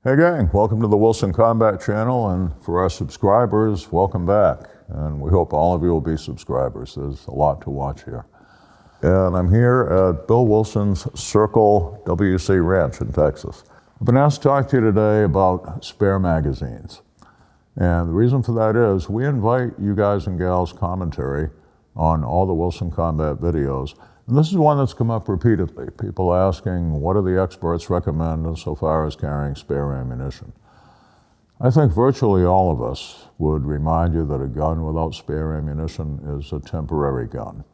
Hey gang, welcome to the Wilson Combat Channel, and for our subscribers, welcome back. And we hope all of you will be subscribers. There's a lot to watch here. And I'm here at Bill Wilson's Circle WC Ranch in Texas. I've been asked to talk to you today about spare magazines. And the reason for that is we invite you guys and gals commentary on all the Wilson Combat videos. And this is one that's come up repeatedly. People asking, what do the experts recommend insofar as carrying spare ammunition? I think virtually all of us would remind you that a gun without spare ammunition is a temporary gun.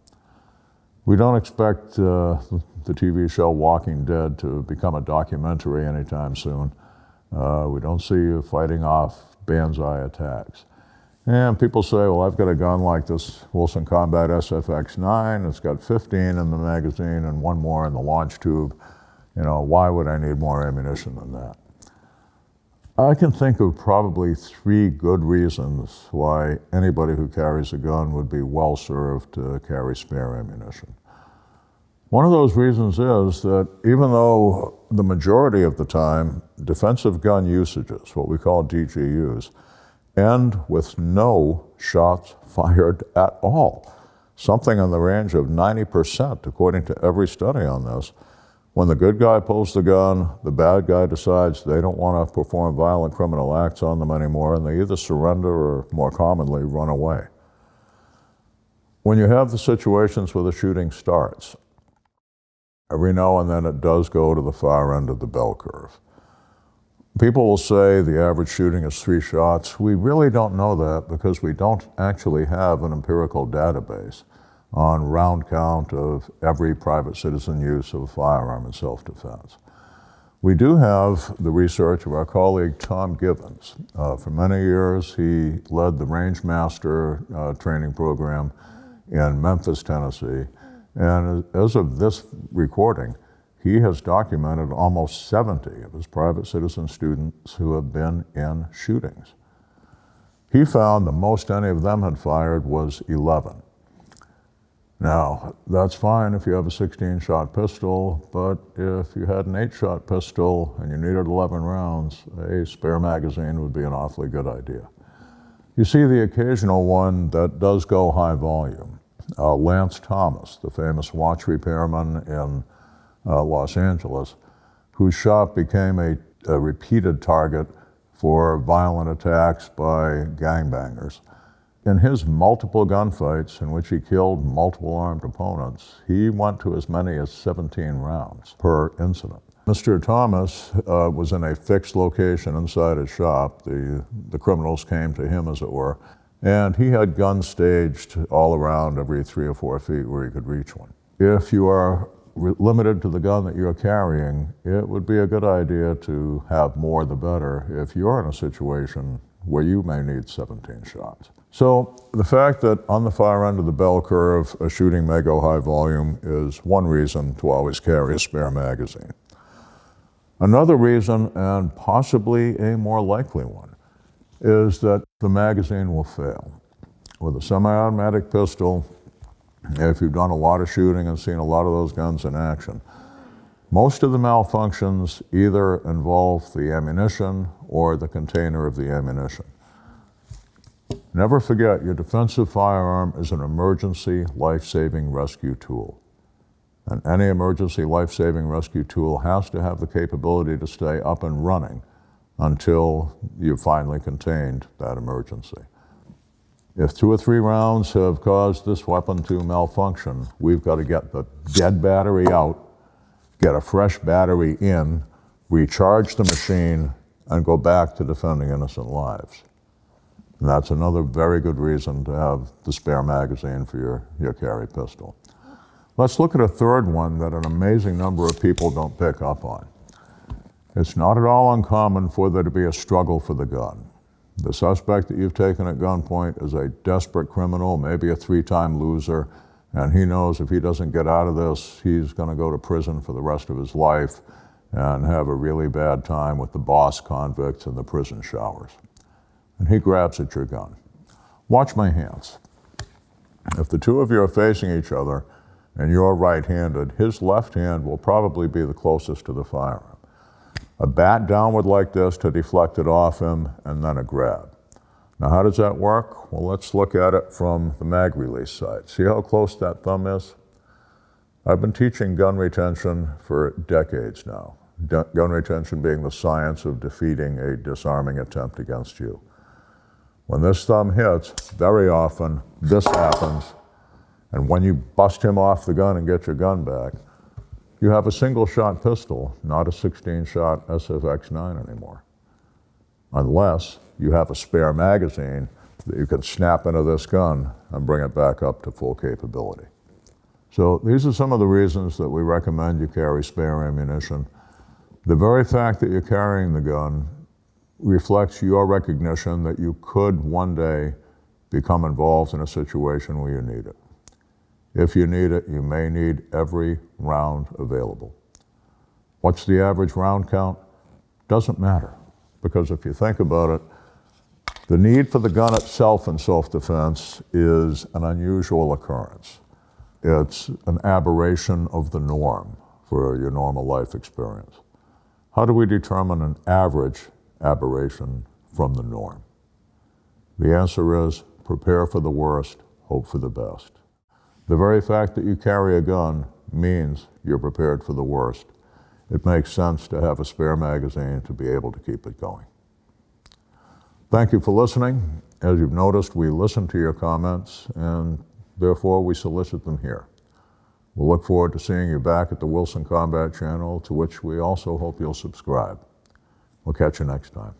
We don't expect the TV show Walking Dead to become a documentary anytime soon. We don't see you fighting off banzai attacks. And people say, well, I've got a gun like this Wilson Combat SFX9. It's got 15 in the magazine and one more in the launch tube. You know, why would I need more ammunition than that? I can think of probably 3 good reasons why anybody who carries a gun would be well served to carry spare ammunition. One of those reasons is that even though the majority of the time defensive gun usages, what we call DGUs, end with no shots fired at all, something in the range of 90% according to every study on this. When the good guy pulls the gun, the bad guy decides they don't want to perform violent criminal acts on them anymore, and they either surrender or, more commonly, run away. When you have the situations where the shooting starts, every now and then it does go to the far end of the bell curve. People will say the average shooting is 3 shots. We really don't know that because we don't actually have an empirical database on round count of every private citizen use of a firearm in self-defense. We do have the research of our colleague Tom Gibbons. For many years, he led the Range Master training program in Memphis, Tennessee. And as of this recording, he has documented almost 70 of his private citizen students who have been in shootings. He found the most any of them had fired was 11. Now, that's fine if you have a 16-shot pistol, but if you had an 8-shot pistol and you needed 11 rounds, a spare magazine would be an awfully good idea. You see the occasional one that does go high volume. Lance Thomas, the famous watch repairman in Los Angeles, whose shop became a repeated target for violent attacks by gangbangers. In his multiple gunfights in which he killed multiple armed opponents, he went to as many as 17 rounds per incident. Mr. Thomas was in a fixed location inside his shop. The criminals came to him, as it were, and he had guns staged all around every 3 or 4 feet where he could reach one. If you are limited to the gun that you're carrying, it would be a good idea to have more the better if you're in a situation where you may need 17 shots. So the fact that on the far end of the bell curve, a shooting may go high volume is one reason to always carry a spare magazine. Another reason, and possibly a more likely one, is that the magazine will fail. With a semi-automatic pistol, if you've done a lot of shooting and seen a lot of those guns in action, most of the malfunctions either involve the ammunition or the container of the ammunition. Never forget, your defensive firearm is an emergency life-saving rescue tool. And any emergency life-saving rescue tool has to have the capability to stay up and running until you've finally contained that emergency. If 2 or 3 rounds have caused this weapon to malfunction, we've got to get the dead battery out, get a fresh battery in, recharge the machine, and go back to defending innocent lives. And that's another very good reason to have the spare magazine for your carry pistol. Let's look at a third one that an amazing number of people don't pick up on. It's not at all uncommon for there to be a struggle for the gun. The suspect that you've taken at gunpoint is a desperate criminal, maybe a 3-time loser, and he knows if he doesn't get out of this, he's going to go to prison for the rest of his life and have a really bad time with the boss convicts in the prison showers. And he grabs at your gun. Watch my hands. If the two of you are facing each other and you're right-handed, his left hand will probably be the closest to the firearm. a bat downward like this to deflect it off him, and then a grab. Now, how does that work? Well, let's look at it from the mag release side. See how close that thumb is? I've been teaching gun retention for decades now. Gun retention being the science of defeating a disarming attempt against you. When this thumb hits, very often this happens, and when you bust him off the gun and get your gun back, you have a single-shot pistol, not a 16-shot SFX9 anymore. Unless you have a spare magazine that you can snap into this gun and bring it back up to full capability. So these are some of the reasons that we recommend you carry spare ammunition. The very fact that you're carrying the gun reflects your recognition that you could one day become involved in a situation where you need it. If you need it, you may need every round available. What's the average round count? Doesn't matter, because if you think about it, the need for the gun itself in self-defense is an unusual occurrence. It's an aberration of the norm for your normal life experience. How do we determine an average aberration from the norm? The answer is prepare for the worst, hope for the best. The very fact that you carry a gun means you're prepared for the worst. It makes sense to have a spare magazine to be able to keep it going. Thank you for listening. As you've noticed, we listen to your comments, and therefore we solicit them here. We'll look forward to seeing you back at the Wilson Combat channel, to which we also hope you'll subscribe. We'll catch you next time.